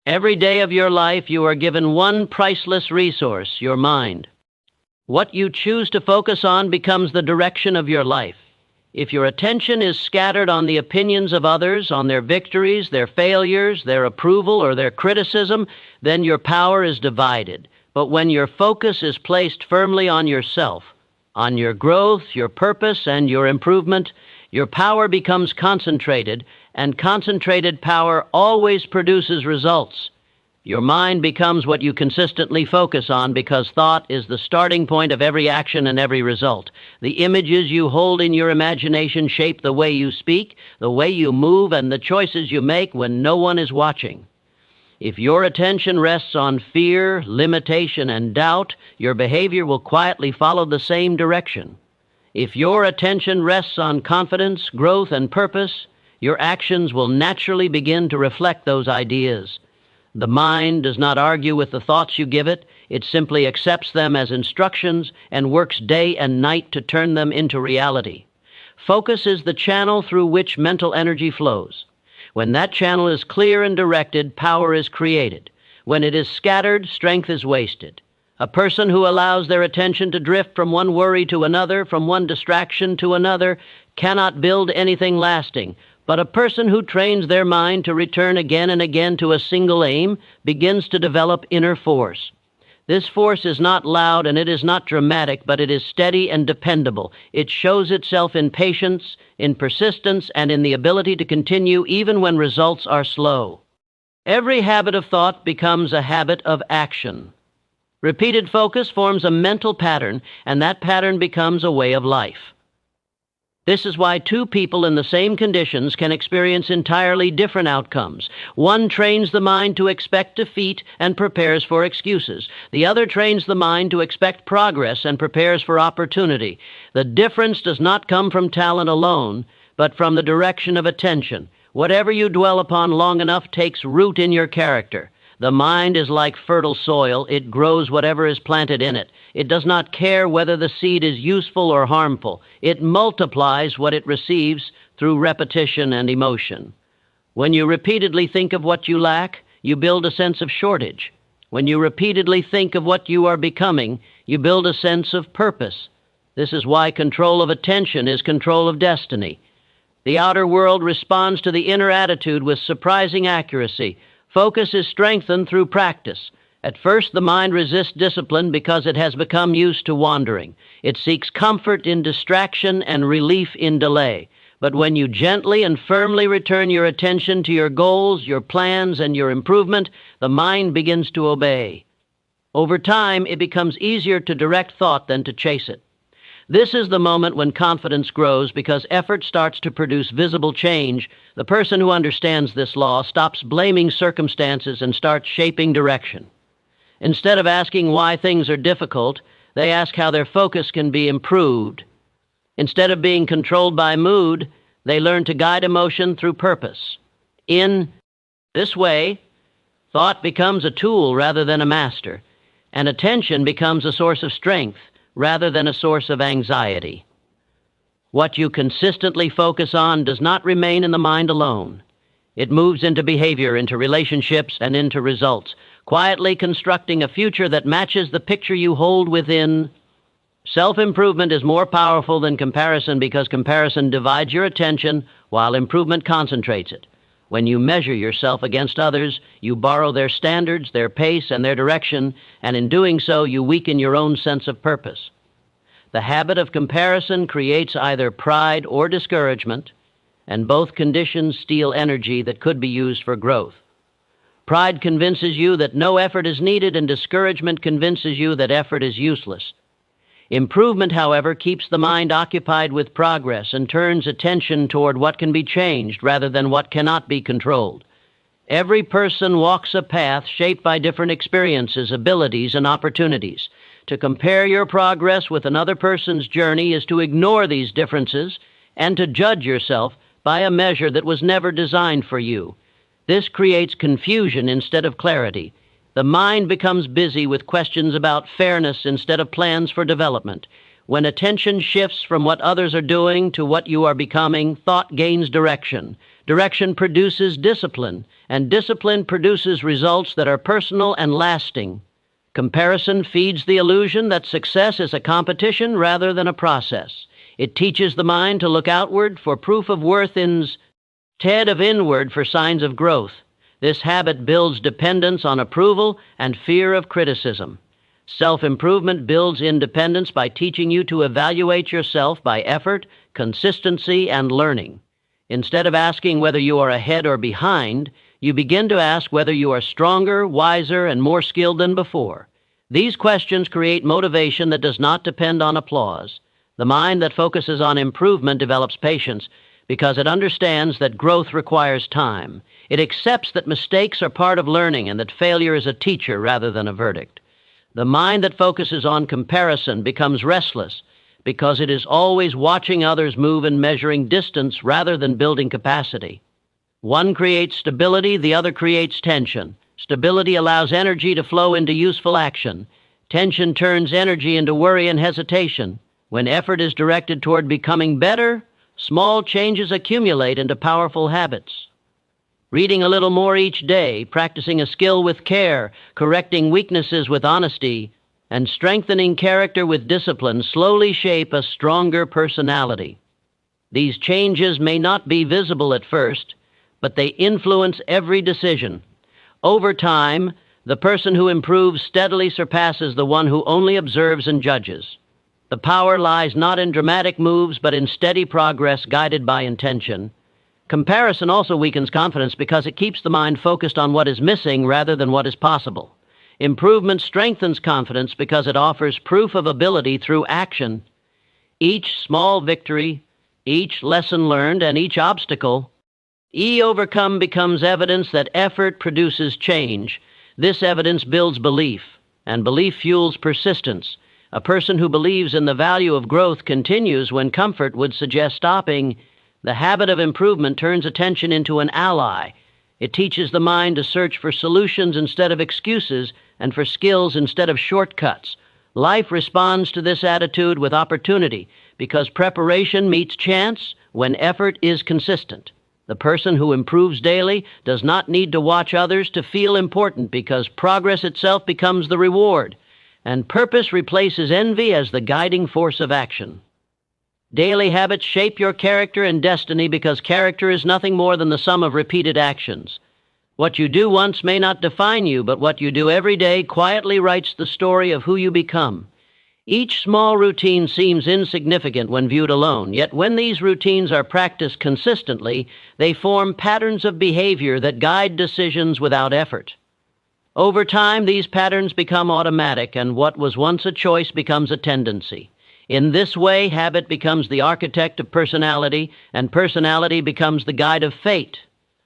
Every day of your life, you are given one priceless resource, your mind. What you choose to focus on becomes the direction of your life. If your attention is scattered on the opinions of others, on their victories, their failures, their approval, or their criticism, then your power is divided. But when your focus is placed firmly on yourself, on your growth, your purpose, and your improvement, your power becomes concentrated, and concentrated power always produces results. Your mind becomes what you consistently focus on because thought is the starting point of every action and every result. The images you hold in your imagination shape the way you speak, the way you move, and the choices you make when no one is watching. If your attention rests on fear, limitation, and doubt, your behavior will quietly follow the same direction. If your attention rests on confidence, growth, and purpose, your actions will naturally begin to reflect those ideas. The mind does not argue with the thoughts you give it. It simply accepts them as instructions and works day and night to turn them into reality. Focus is the channel through which mental energy flows. When that channel is clear and directed, power is created. When it is scattered, strength is wasted. A person who allows their attention to drift from one worry to another, from one distraction to another, cannot build anything lasting. But a person who trains their mind to return again and again to a single aim begins to develop inner force. This force is not loud and it is not dramatic, but it is steady and dependable. It shows itself in patience, in persistence, and in the ability to continue even when results are slow. Every habit of thought becomes a habit of action. Repeated focus forms a mental pattern, and that pattern becomes a way of life. This is why two people in the same conditions can experience entirely different outcomes. One trains the mind to expect defeat and prepares for excuses. The other trains the mind to expect progress and prepares for opportunity. The difference does not come from talent alone, but from the direction of attention. Whatever you dwell upon long enough takes root in your character. The mind is like fertile soil. It grows whatever is planted in it. It does not care whether the seed is useful or harmful. It multiplies what it receives through repetition and emotion. When you repeatedly think of what you lack, you build a sense of shortage. When you repeatedly think of what you are becoming, you build a sense of purpose. This is why control of attention is control of destiny. The outer world responds to the inner attitude with surprising accuracy. Focus is strengthened through practice. At first, the mind resists discipline because it has become used to wandering. It seeks comfort in distraction and relief in delay. But when you gently and firmly return your attention to your goals, your plans, and your improvement, the mind begins to obey. Over time, it becomes easier to direct thought than to chase it. This is the moment when confidence grows because effort starts to produce visible change. The person who understands this law stops blaming circumstances and starts shaping direction. Instead of asking why things are difficult, they ask how their focus can be improved. Instead of being controlled by mood, they learn to guide emotion through purpose. In this way, thought becomes a tool rather than a master, and attention becomes a source of strength rather than a source of anxiety. What you consistently focus on does not remain in the mind alone. It moves into behavior, into relationships, and into results, quietly constructing a future that matches the picture you hold within. Self-improvement is more powerful than comparison because comparison divides your attention while improvement concentrates it. When you measure yourself against others, you borrow their standards, their pace, and their direction, and in doing so, you weaken your own sense of purpose. The habit of comparison creates either pride or discouragement, and both conditions steal energy that could be used for growth. Pride convinces you that no effort is needed, and discouragement convinces you that effort is useless. Improvement, however, keeps the mind occupied with progress and turns attention toward what can be changed rather than what cannot be controlled. Every person walks a path shaped by different experiences, abilities, and opportunities. To compare your progress with another person's journey is to ignore these differences and to judge yourself by a measure that was never designed for you. This creates confusion instead of clarity. The mind becomes busy with questions about fairness instead of plans for development. When attention shifts from what others are doing to what you are becoming, thought gains direction. Direction produces discipline, and discipline produces results that are personal and lasting. Comparison feeds the illusion that success is a competition rather than a process. It teaches the mind to look outward for proof of worth instead of inward for signs of growth. This habit builds dependence on approval and fear of criticism. Self-improvement builds independence by teaching you to evaluate yourself by effort, consistency, and learning. Instead of asking whether you are ahead or behind, you begin to ask whether you are stronger, wiser, and more skilled than before. These questions create motivation that does not depend on applause. The mind that focuses on improvement develops patience because it understands that growth requires time. It accepts that mistakes are part of learning and that failure is a teacher rather than a verdict. The mind that focuses on comparison becomes restless because it is always watching others move and measuring distance rather than building capacity. One creates stability, the other creates tension. Stability allows energy to flow into useful action. Tension turns energy into worry and hesitation. When effort is directed toward becoming better, small changes accumulate into powerful habits. Reading a little more each day, practicing a skill with care, correcting weaknesses with honesty, and strengthening character with discipline slowly shape a stronger personality. These changes may not be visible at first, but they influence every decision. Over time, the person who improves steadily surpasses the one who only observes and judges. The power lies not in dramatic moves, but in steady progress guided by intention. Comparison also weakens confidence because it keeps the mind focused on what is missing rather than what is possible. Improvement strengthens confidence because it offers proof of ability through action. Each small victory, each lesson learned, and each obstacle overcome becomes evidence that effort produces change. This evidence builds belief, and belief fuels persistence. A person who believes in the value of growth continues when comfort would suggest stopping. The habit of improvement turns attention into an ally. It teaches the mind to search for solutions instead of excuses and for skills instead of shortcuts. Life responds to this attitude with opportunity because preparation meets chance when effort is consistent. The person who improves daily does not need to watch others to feel important because progress itself becomes the reward, and purpose replaces envy as the guiding force of action. Daily habits shape your character and destiny because character is nothing more than the sum of repeated actions. What you do once may not define you, but what you do every day quietly writes the story of who you become. Each small routine seems insignificant when viewed alone, yet when these routines are practiced consistently, they form patterns of behavior that guide decisions without effort. Over time, these patterns become automatic, and what was once a choice becomes a tendency. In this way, habit becomes the architect of personality, and personality becomes the guide of fate.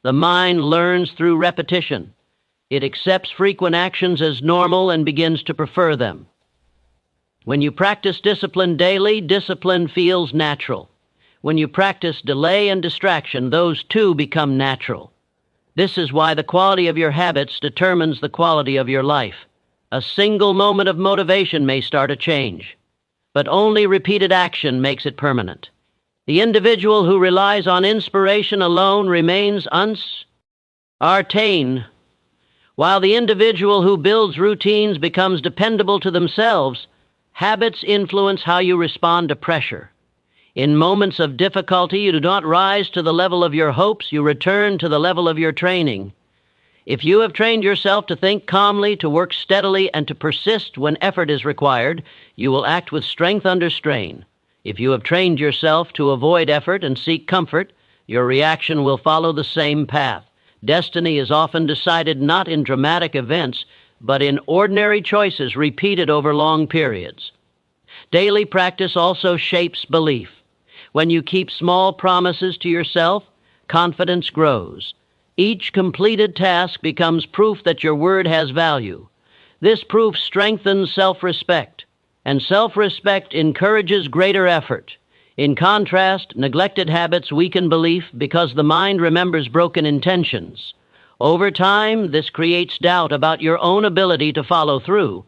The mind learns through repetition. It accepts frequent actions as normal and begins to prefer them. When you practice discipline daily, discipline feels natural. When you practice delay and distraction, those too become natural. This is why the quality of your habits determines the quality of your life. A single moment of motivation may start a change, but only repeated action makes it permanent. The individual who relies on inspiration alone remains uncertain, while the individual who builds routines becomes dependable to themselves. Habits influence how you respond to pressure. In moments of difficulty, you do not rise to the level of your hopes, you return to the level of your training. If you have trained yourself to think calmly, to work steadily, and to persist when effort is required, you will act with strength under strain. If you have trained yourself to avoid effort and seek comfort, your reaction will follow the same path. Destiny is often decided not in dramatic events, but in ordinary choices repeated over long periods. Daily practice also shapes belief. When you keep small promises to yourself, confidence grows. Each completed task becomes proof that your word has value. This proof strengthens self-respect, and self-respect encourages greater effort. In contrast, neglected habits weaken belief because the mind remembers broken intentions. Over time, this creates doubt about your own ability to follow through.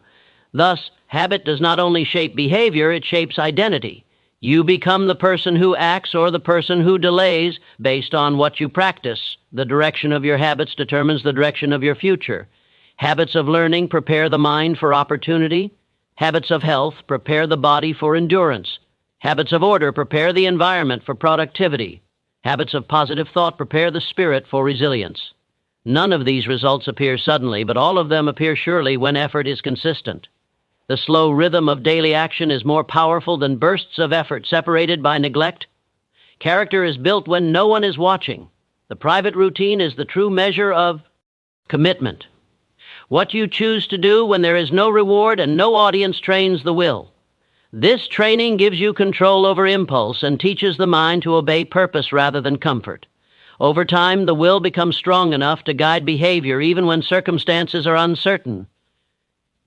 Thus, habit does not only shape behavior, it shapes identity. You become the person who acts or the person who delays based on what you practice. The direction of your habits determines the direction of your future. Habits of learning prepare the mind for opportunity. Habits of health prepare the body for endurance. Habits of order prepare the environment for productivity. Habits of positive thought prepare the spirit for resilience. None of these results appear suddenly, but all of them appear surely when effort is consistent. The slow rhythm of daily action is more powerful than bursts of effort separated by neglect. Character is built when no one is watching. The private routine is the true measure of commitment. What you choose to do when there is no reward and no audience trains the will. This training gives you control over impulse and teaches the mind to obey purpose rather than comfort. Over time, the will becomes strong enough to guide behavior even when circumstances are uncertain.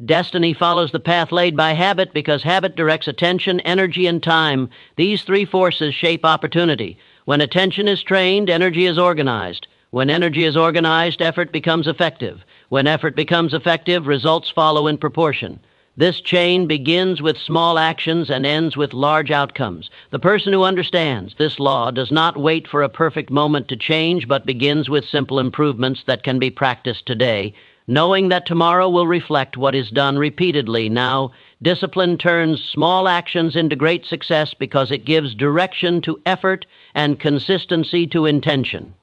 Destiny follows the path laid by habit because habit directs attention, energy, and time. These three forces shape opportunity. When attention is trained, energy is organized. When energy is organized, effort becomes effective. When effort becomes effective, results follow in proportion. This chain begins with small actions and ends with large outcomes. The person who understands this law does not wait for a perfect moment to change, but begins with simple improvements that can be practiced today, knowing that tomorrow will reflect what is done repeatedly. Now, discipline turns small actions into great success because it gives direction to effort and consistency to intention.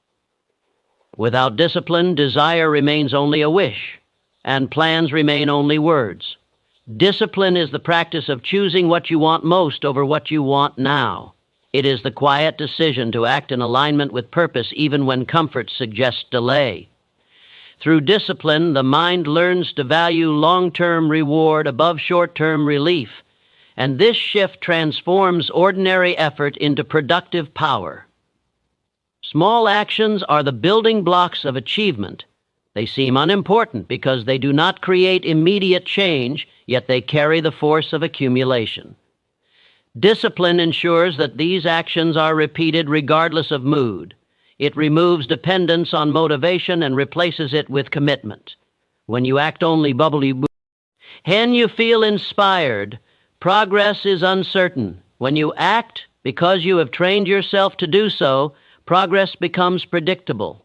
Without discipline, desire remains only a wish, and plans remain only words. Discipline is the practice of choosing what you want most over what you want now. It is the quiet decision to act in alignment with purpose even when comfort suggests delay. Through discipline, the mind learns to value long-term reward above short-term relief, and this shift transforms ordinary effort into productive power. Small actions are the building blocks of achievement. They seem unimportant because they do not create immediate change, yet they carry the force of accumulation. Discipline ensures that these actions are repeated regardless of mood. It removes dependence on motivation and replaces it with commitment. When you act only bubbly, when you feel inspired, progress is uncertain. When you act because you have trained yourself to do so, progress becomes predictable.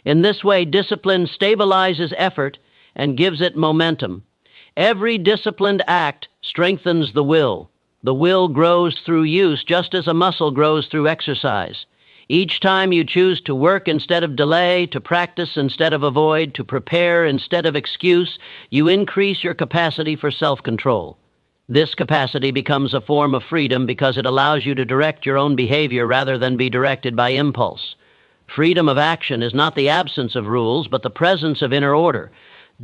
In this way, discipline stabilizes effort and gives it momentum. Every disciplined act strengthens the will. The will grows through use, just as a muscle grows through exercise. Each time you choose to work instead of delay, to practice instead of avoid, to prepare instead of excuse, you increase your capacity for self-control. This capacity becomes a form of freedom because it allows you to direct your own behavior rather than be directed by impulse. Freedom of action is not the absence of rules, but the presence of inner order.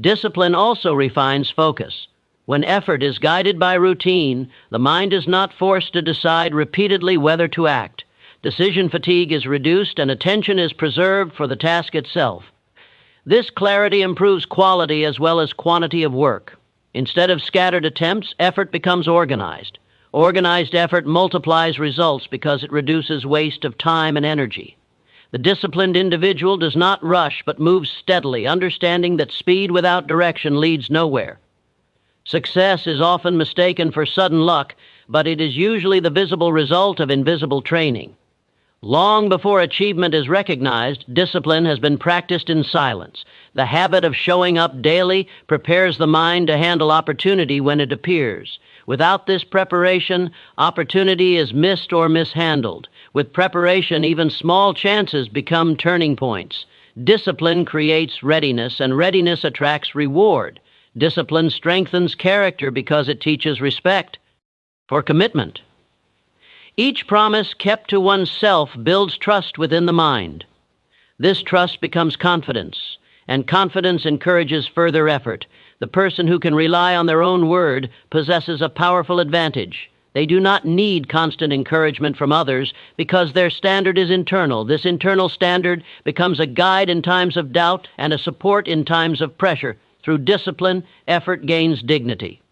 Discipline also refines focus. When effort is guided by routine, the mind is not forced to decide repeatedly whether to act. Decision fatigue is reduced and attention is preserved for the task itself. This clarity improves quality as well as quantity of work. Instead of scattered attempts, effort becomes organized. Organized effort multiplies results because it reduces waste of time and energy. The disciplined individual does not rush but moves steadily, understanding that speed without direction leads nowhere. Success is often mistaken for sudden luck, but it is usually the visible result of invisible training. Long before achievement is recognized, discipline has been practiced in silence. The habit of showing up daily prepares the mind to handle opportunity when it appears. Without this preparation, opportunity is missed or mishandled. With preparation, even small chances become turning points. Discipline creates readiness, and readiness attracts reward. Discipline strengthens character because it teaches respect for commitment. Each promise kept to oneself builds trust within the mind. This trust becomes confidence, and confidence encourages further effort. The person who can rely on their own word possesses a powerful advantage. They do not need constant encouragement from others because their standard is internal. This internal standard becomes a guide in times of doubt and a support in times of pressure. Through discipline, effort gains dignity.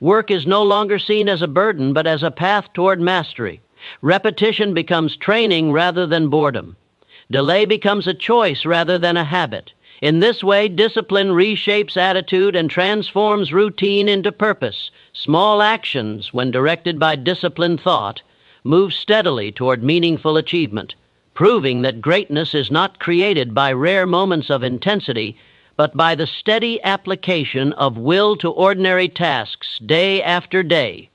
Work is no longer seen as a burden, but as a path toward mastery. Repetition becomes training rather than boredom. Delay becomes a choice rather than a habit. In this way, discipline reshapes attitude and transforms routine into purpose. Small actions, when directed by disciplined thought, move steadily toward meaningful achievement, proving that greatness is not created by rare moments of intensity, but by the steady application of will to ordinary tasks day after day.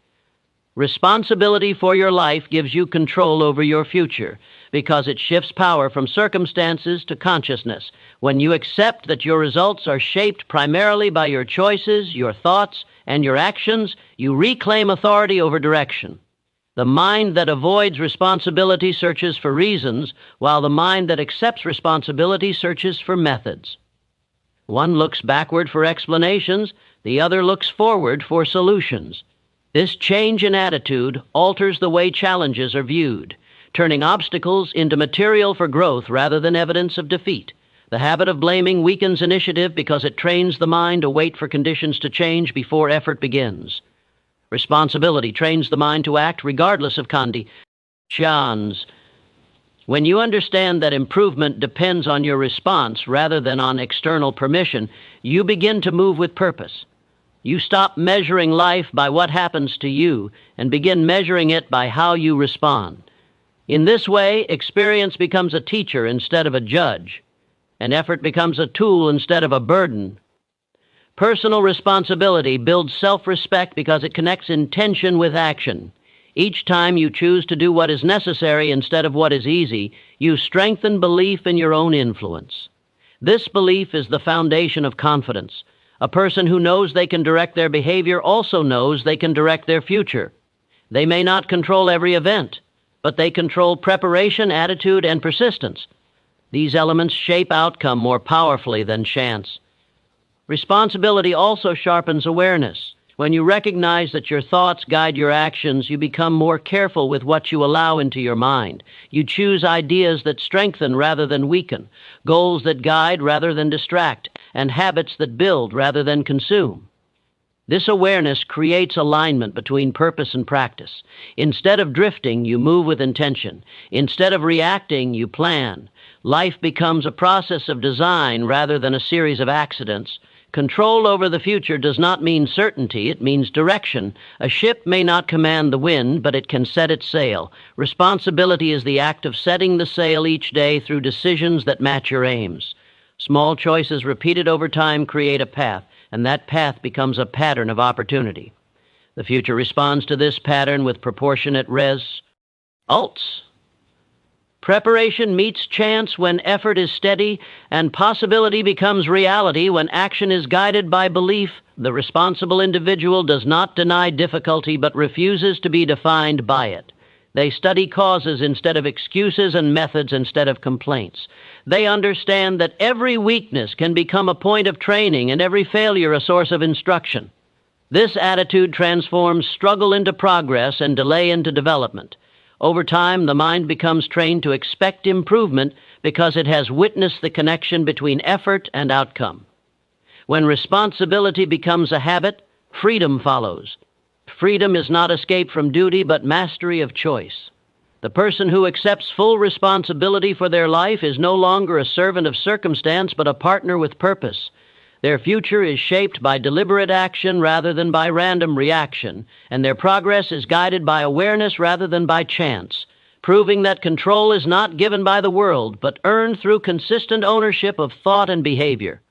Responsibility for your life gives you control over your future because it shifts power from circumstances to consciousness. When you accept that your results are shaped primarily by your choices, your thoughts, and your actions, you reclaim authority over direction. The mind that avoids responsibility searches for reasons, while the mind that accepts responsibility searches for methods. One looks backward for explanations, the other looks forward for solutions. This change in attitude alters the way challenges are viewed, turning obstacles into material for growth rather than evidence of defeat. The habit of blaming weakens initiative because it trains the mind to wait for conditions to change before effort begins. Responsibility trains the mind to act regardless of conditions. When you understand that improvement depends on your response rather than on external permission, you begin to move with purpose. You stop measuring life by what happens to you and begin measuring it by how you respond. In this way, experience becomes a teacher instead of a judge, and effort becomes a tool instead of a burden. Personal responsibility builds self-respect because it connects intention with action. Each time you choose to do what is necessary instead of what is easy, you strengthen belief in your own influence. This belief is the foundation of confidence. A person who knows they can direct their behavior also knows they can direct their future. They may not control every event, but they control preparation, attitude, and persistence. These elements shape outcome more powerfully than chance. Responsibility also sharpens awareness. When you recognize that your thoughts guide your actions, you become more careful with what you allow into your mind. You choose ideas that strengthen rather than weaken, goals that guide rather than distract, and habits that build rather than consume. This awareness creates alignment between purpose and practice. Instead of drifting, you move with intention. Instead of reacting, you plan. Life becomes a process of design rather than a series of accidents. Control over the future does not mean certainty, it means direction. A ship may not command the wind, but it can set its sail. Responsibility is the act of setting the sail each day through decisions that match your aims. Small choices repeated over time create a path, and that path becomes a pattern of opportunity. The future responds to this pattern with proportionate results. Preparation meets chance when effort is steady, and possibility becomes reality when action is guided by belief. The responsible individual does not deny difficulty but refuses to be defined by it. They study causes instead of excuses and methods instead of complaints. They understand that every weakness can become a point of training and every failure a source of instruction. This attitude transforms struggle into progress and delay into development. Over time, the mind becomes trained to expect improvement because it has witnessed the connection between effort and outcome. When responsibility becomes a habit, freedom follows. Freedom is not escape from duty, but mastery of choice. The person who accepts full responsibility for their life is no longer a servant of circumstance, but a partner with purpose. Their future is shaped by deliberate action rather than by random reaction, and their progress is guided by awareness rather than by chance, proving that control is not given by the world, but earned through consistent ownership of thought and behavior.